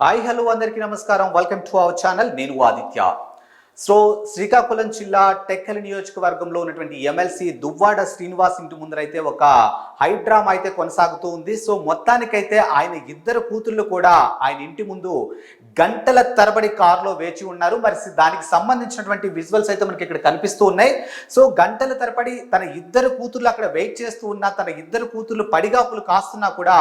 Hi hello అందరికీ నమస్కారం. Welcome to our channel. నేను ఆదిత్య. సో శ్రీకాకుళం జిల్లా టెక్కలి నియోజకవర్గంలో ఉన్నటువంటి ఎమ్మెల్సీ దువ్వాడ శ్రీనివాస్ ఇంటి ముందరైతే ఒక హైడ్రామా అయితే కొనసాగుతూ ఉంది. సో మొత్తానికైతే ఆయన ఇద్దరు కూతుళ్ళు కూడా ఆయన ఇంటి ముందు గంటల తరబడి కారులో వేచి ఉన్నారు. మరి దానికి సంబంధించినటువంటి విజువల్స్ అయితే మనకి ఇక్కడ కనిపిస్తూ ఉన్నాయి. సో గంటల తరబడి తన ఇద్దరు కూతుళ్ళు అక్కడ వెయిట్ చేస్తూ ఉన్నా, తన ఇద్దరు కూతుళ్ళు పడిగాపులు కాస్తున్నా కూడా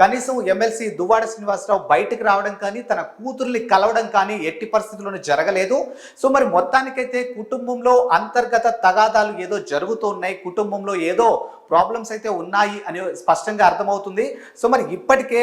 కనీసం ఎమ్మెల్సీ దువ్వాడ శ్రీనివాసరావు బయటకు రావడం కానీ తన కూతుర్ని కలవడం కానీ ఎట్టి పరిస్థితుల్లోనూ జరగలేదు. సో మరి మొత్తానికైతే కుటుంబంలో అంతర్గత తగాదాలు ఏదో జరుగుతున్నాయి, కుటుంబంలో ఏదో ప్రాబ్లమ్స్ అయితే ఉన్నాయి అని స్పష్టంగా అర్థమవుతుంది. సో మరి ఇప్పటికే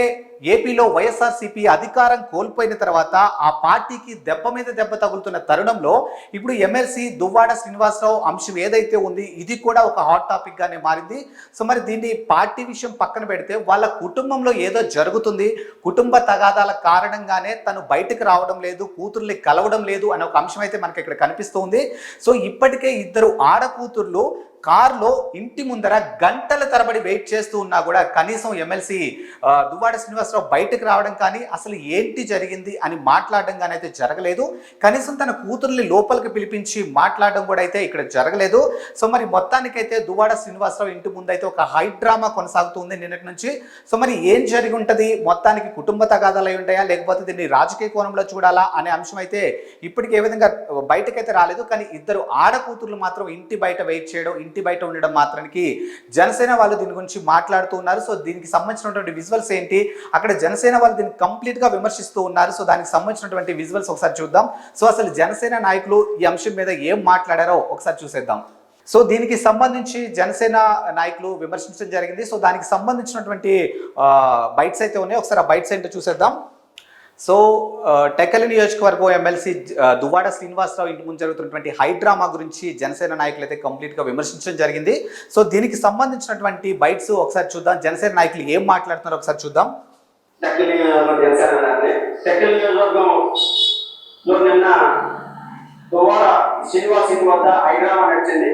ఏపీలో వైఎస్ఆర్సీపీ అధికారం కోల్పోయిన తర్వాత ఆ పార్టీకి దెబ్బ మీద దెబ్బ తగులుతున్న తరుణంలో ఇప్పుడు ఎమ్మెల్సీ దువ్వాడ శ్రీనివాసరావు అంశం ఏదైతే ఉంది ఇది కూడా ఒక హాట్ టాపిక్ గానే మారింది. సో మరి దీన్ని పార్టీ విషయం పక్కన పెడితే వాళ్ళ కుటుంబంలో ఏదో జరుగుతుంది, కుటుంబ తగాదాల కారణంగానే తను బయటకు రావడం లేదు, కూతుర్ని కలవడం లేదు అనే ఒక అంశం అయితే మనకి ఇక్కడ కనిపిస్తుంది. సో ఇప్పటికే ఇద్దరు ఆడకూతుర్లు కారులో ఇంటి ముందర గంటల తరబడి వెయిట్ చేస్తూ ఉన్నా కూడా కనీసం ఎమ్మెల్సీ దువ్వాడ శ్రీనివాసరావు బయటకు రావడం కానీ అసలు ఏంటి జరిగింది అని మాట్లాడడం కానీ అయితే జరగలేదు. కనీసం తన కూతుర్ని లోపలికి పిలిపించి మాట్లాడడం కూడా అయితే ఇక్కడ జరగలేదు. సో మరి మొత్తానికైతే దువ్వాడ శ్రీనివాసరావు ఇంటి ముందు అయితే ఒక హైడ్రామా కొనసాగుతుంది నిన్నటి నుంచి. సో మరి ఏం జరిగి ఉంటుంది, మొత్తానికి కుటుంబ తగాదాలు అయి ఉంటాయా లేకపోతే దీన్ని రాజకీయ కోణంలో చూడాలా అనే అంశం అయితే ఇప్పటికి ఏ విధంగా బయటకైతే రాలేదు. కానీ ఇద్దరు ఆడకూతుర్లు మాత్రం ఇంటి బయట వెయిట్ చేయడం, ఇంటి బయట ఉండడం మాత్రానికి జనసేన వాళ్ళు దీని గురించి మాట్లాడుతూ ఉన్నారు. సో దీనికి సంబంధించినటువంటి విజువల్స్ ఏంటి, అక్కడ జనసేన వాళ్ళు దీన్ని కంప్లీట్ గా విమర్శిస్తూ ఉన్నారు. సో దానికి సంబంధించినటువంటి విజువల్స్ ఒకసారి చూద్దాం. సో అసలు జనసేన నాయకులు ఈ అంశం మీద ఏం మాట్లాడారో ఒకసారి చూసేద్దాం. సో దీనికి సంబంధించి జనసేన నాయకులు విమర్శించడం జరిగింది. సో దానికి సంబంధించినటువంటి బైట్స్ అయితే ఉన్నాయి, ఒకసారి ఆ బైట్స్ ఏంటో చూసేద్దాం. సో టెక్కలి నియోజకవర్గం ఎమ్మెల్సీ దువ్వాడ శ్రీనివాసరావు ఇంటి ముందు జరుగుతున్నటువంటి హైడ్రామా గురించి జనసేన నాయకులు అయితే కంప్లీట్గా విమర్శించడం జరిగింది. సో దీనికి సంబంధించినటువంటి బైట్స్ ఒకసారి చూద్దాం, జనసేన నాయకులు ఏం మాట్లాడుతున్నారో ఒకసారి చూద్దాం. టెక్కలి నియోజకవర్గంలో నిన్న దువ్వాడ శ్రీనివాస్ ఇంటి వద్ద హైడ్రామా నడిచింది.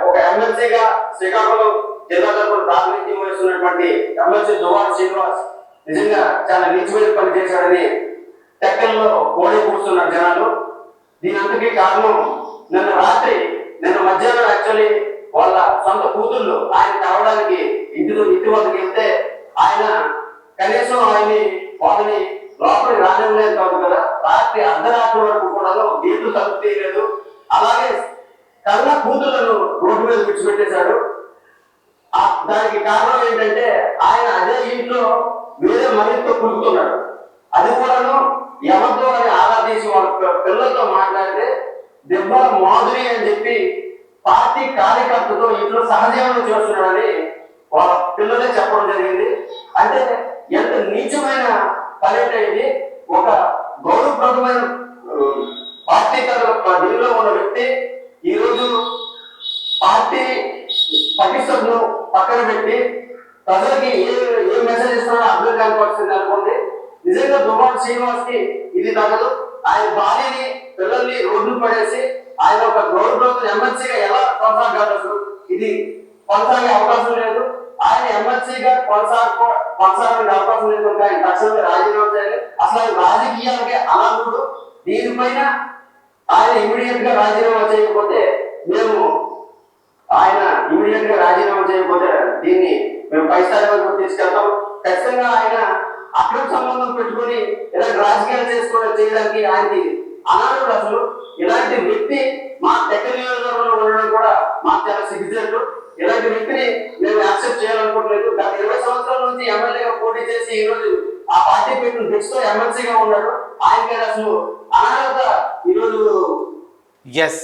ఒక ఎమ్మెల్సీగా శ్రీకాకుళం జిల్లా తరపున ప్రాతినిధ్యం వహిస్తున్నటువంటి ఎమ్మెల్సీ దువ్వాడ శ్రీనివాస్ నిజంగా చాలా నిజమైన పని చేశాడని టెక్కల్లో కోడి కూర్చున్నారు జనాలు. దీని అంతకీ కారణం నిన్న మధ్యాహ్నం యాక్చువల్లీ వాళ్ళ సొంత కూతుళ్ళు ఆయన కలవడానికి ఇంటి వద్దకు వెళ్తే ఆయన కనీసం వాళ్ళని లోపలికి రానివ్వలేదు కాదు కదా, రాత్రి అర్ధరాత్రి వరకు కూడా గేట్లు తలుపు తీయలేదు. అలాగే కన్న కూతుళ్లను రోడ్డు మీద విడిచిపెట్టేశాడు. దానికి కారణం ఏంటంటే ఆయన అదే ఇంట్లో వేరే మనిషితో కులుకుతున్నాడు. అది కూడాను ఎవరితో అని ఆరా తీసి వాళ్ళ పిల్లలతో మాట్లాడితే దెబ్బ మాధురి అని చెప్పి పార్టీ కార్యకర్తతో ఇంట్లో సహజీవనం చేస్తున్నాడని వాళ్ళ పిల్లలే చెప్పడం జరిగింది. అంటే ఎంత నీచమైన పర్యటన ఇది. ఒక గౌరవప్రదమైన పార్టీ దీనిలో ఉన్న వ్యక్తి ఈరోజు పార్టీ పటిష్టను పక్కన పెట్టి ప్రజలకి ఏ మెసేజ్ ఇస్తున్నాడో అర్థం కాని పరిస్థితి అనుకోండి. నిజంగా దువ్వాడ శ్రీనివాస్ కి ఇది తగదు. ఆయన భార్యని పిల్లల్ని రోడ్లు పడేసి ఆయన ఒక గౌరవ ఎమ్మెల్సీగా ఎలా కొనసాగలరు? ఇది కొనసాగే అవకాశం లేదు. ఆయన ఎమ్మెల్సీగా కొనసాగే అవకాశం లేదు. ఆయన తక్షణమే రాజీనామా చేయాలి. అసలు ఆయన రాజకీయాలకి అనర్హుడు. దీనిపైన ఆయన ఇమీడియట్ గా రాజీనామా చేయకపోతే దీన్ని మేము పై స్థాయి వరకు తీసుకెళ్తాం. ఖచ్చితంగా ఆయన అక్రమ సంబంధం పెట్టుకుని ఇలాంటి రాజకీయాలు చేయడానికి ఆయనకి అనర్హుడు. అసలు ఇలాంటి వ్యక్తి మా టెక్కలి నియోజకవర్గంలో ఉండడం కూడా మాకు చాలా సిగ్గుచేటు. ఇలాంటి వ్యక్తిని మేము యాక్సెప్ట్ చేయాలనుకోవట్లేదు. గత 20 సంవత్సరాల నుంచి ఎమ్మెల్యేగా పోటీ చేసి ఈ రోజు ఆ పార్టీ పెట్టిన బిక్స్తో ఎమ్మెల్సీగా ఉన్నాడు. ఆయనకి అసలు అనర్హత ఈరోజు ఎస్,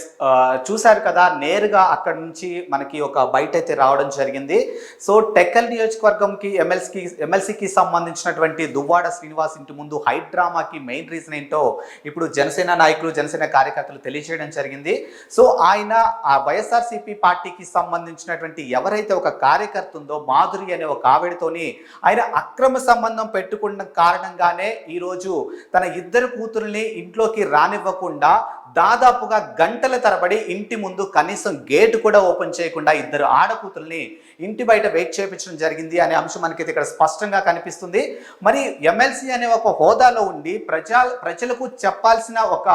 చూశారు కదా, నేరుగా అక్కడ నుంచి మనకి ఒక బయట అయితే రావడం జరిగింది. సో టెక్కల్ నియోజకవర్గంకి ఎమ్మెల్సీకి సంబంధించినటువంటి దువ్వాడ శ్రీనివాస్ ఇంటి ముందు హైడ్రామాకి మెయిన్ రీజన్ ఏంటో ఇప్పుడు జనసేన నాయకులు, జనసేన కార్యకర్తలు తెలియజేయడం జరిగింది. సో ఆయన ఆ వైఎస్ఆర్సీపీ పార్టీకి సంబంధించినటువంటి ఎవరైతే ఒక కార్యకర్త ఉందో మాధురి అనే ఒక ఆవిడతోని ఆయన అక్రమ సంబంధం పెట్టుకున్న కారణంగానే ఈరోజు తన ఇద్దరు కూతుర్ని ఇంట్లోకి రానివ్వకుండా దాదాపుగా గంటల తరబడి ఇంటి ముందు కనీసం గేట్ కూడా ఓపెన్ చేయకుండా ఇద్దరు ఆడకూతుల్ని ఇంటి బయట వెయిట్ చేయించడం జరిగింది అనే అంశం మనకైతే ఇక్కడ స్పష్టంగా కనిపిస్తుంది. మరి ఎమ్మెల్సీ అనే ఒక హోదాలో ఉండి ప్రజలకు చెప్పాల్సిన ఒక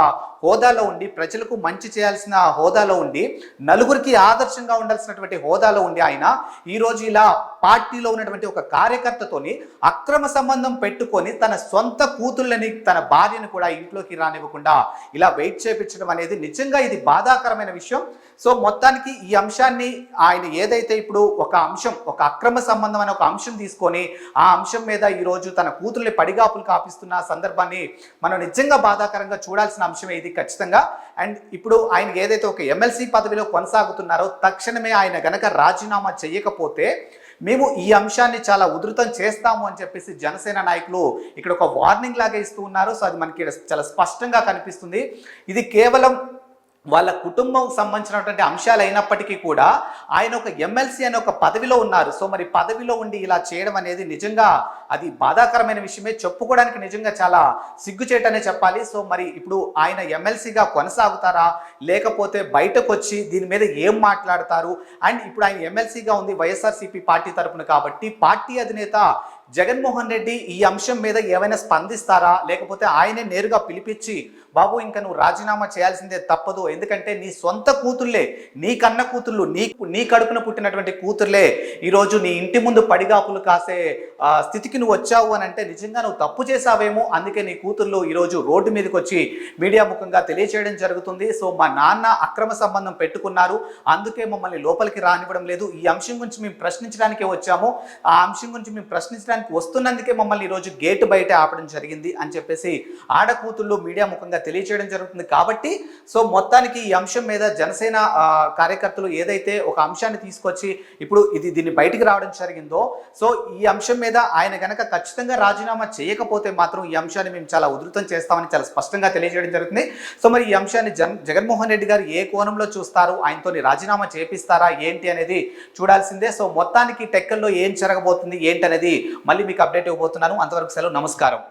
హోదాలో ఉండి, ప్రజలకు మంచి చేయాల్సిన హోదాలో ఉండి, నలుగురికి ఆదర్శంగా ఉండాల్సినటువంటి హోదాలో ఉండి ఆయన ఈరోజు ఇలా పార్టీలో ఉన్నటువంటి ఒక కార్యకర్తతోని అక్రమ సంబంధం పెట్టుకొని తన సొంత కూతుళ్ళని, తన భార్యను కూడా ఇంట్లోకి రానివ్వకుండా ఇలా వెయిట్ చేయించడం అనేది నిజంగా ఇది బాధాకరమైన విషయం. సో మొత్తానికి ఈ అంశాన్ని ఆయన ఏదైతే ఇప్పుడు ఒక అక్రమ సంబంధం అనే ఒక అంశం తీసుకొని ఆ అంశం మీద ఈరోజు తన కూతుర్ని పడిగాపులు కాపిస్తున్న సందర్భాన్ని మనం నిజంగా బాధాకరంగా చూడాల్సిన అంశమే ఇది ఖచ్చితంగా. అండ్ ఇప్పుడు ఆయన ఏదైతే ఒక ఎమ్మెల్సీ పదవిలో కొనసాగుతున్నారో తక్షణమే ఆయన గనక రాజీనామా చేయకపోతే మేము ఈ అంశాన్ని చాలా ఉధృతం చేస్తాము అని చెప్పేసి జనసేన నాయకులు ఇక్కడ ఒక వార్నింగ్ లాగా ఇస్తూ ఉన్నారు. సో అది మనకి చాలా స్పష్టంగా కనిపిస్తుంది. ఇది కేవలం వాళ్ళ కుటుంబం సంబంధించినటువంటి అంశాలు అయినప్పటికీ కూడా ఆయన ఒక ఎమ్మెల్సీ అనే ఒక పదవిలో ఉన్నారు. సో మరి పదవిలో ఉండి ఇలా చేయడం అనేది నిజంగా అది బాధాకరమైన విషయమే, చెప్పుకోవడానికి నిజంగా చాలా సిగ్గుచేటనే చెప్పాలి. సో మరి ఇప్పుడు ఆయన ఎమ్మెల్సీగా కొనసాగుతారా, లేకపోతే బయటకు వచ్చి దీని మీద ఏం మాట్లాడతారు? అండ్ ఇప్పుడు ఆయన ఎమ్మెల్సీగా ఉంది వైఎస్ఆర్సీపీ పార్టీ తరపున కాబట్టి పార్టీ అధినేత జగన్మోహన్ రెడ్డి ఈ అంశం మీద ఏమైనా స్పందిస్తారా, లేకపోతే ఆయనే నేరుగా పిలిపించి బాబు ఇంకా నువ్వు రాజీనామా చేయాల్సిందే తప్పదు, ఎందుకంటే నీ సొంత కూతుర్లే, నీ కన్న కూతుర్లు, నీ కడుపున పుట్టినటువంటి కూతుర్లే ఈరోజు నీ ఇంటి ముందు పడిగాపులు కాసే స్థితికి నువ్వు వచ్చావు అని అంటే నిజంగా నువ్వు తప్పు చేసావేమో, అందుకే నీ కూతుర్లు ఈరోజు రోడ్డు మీదకి వచ్చి మీడియా ముఖంగా తెలియచేయడం జరుగుతుంది. సో మా నాన్న అక్రమ సంబంధం పెట్టుకున్నారు, అందుకే మమ్మల్ని లోపలికి రానివ్వడం లేదు, ఈ అంశం గురించి మేము ప్రశ్నించడానికే వచ్చాము, ఆ అంశం గురించి మేము ప్రశ్నించడానికి వస్తున్నందుకే మమ్మల్ని ఈరోజు గేటు బయట ఆపడం జరిగింది అని చెప్పేసి ఆడకూతుళ్ళు మీడియా ముఖంగా తెలియచేయడం జరుగుతుంది. కాబట్టి సో మొత్తానికి ఈ అంశం మీద జనసేన కార్యకర్తలు ఏదైతే ఒక అంశాన్ని తీసుకొచ్చి ఇప్పుడు దీన్ని బయటికి రావడం జరిగిందో, సో ఈ అంశం మీద ఆయన గనక ఖచ్చితంగా రాజీనామా చేయకపోతే మాత్రం ఈ అంశాన్ని మేము చాలా ఉధృతం చేస్తామని చాలా స్పష్టంగా తెలియజేయడం జరుగుతుంది. సో మరి ఈ అంశాన్ని జగన్మోహన్ రెడ్డి గారు ఏ కోణంలో చూస్తారు, ఆయనతో రాజీనామా చేపిస్తారా ఏంటి అనేది చూడాల్సిందే. సో మొత్తానికి టెక్కల్లో ఏం జరగబోతుంది ఏంటి అనేది మళ్ళీ మీకు అప్డేట్ ఇవ్వబోతున్నాను. అంతవరకు సెలవు, నమస్కారం.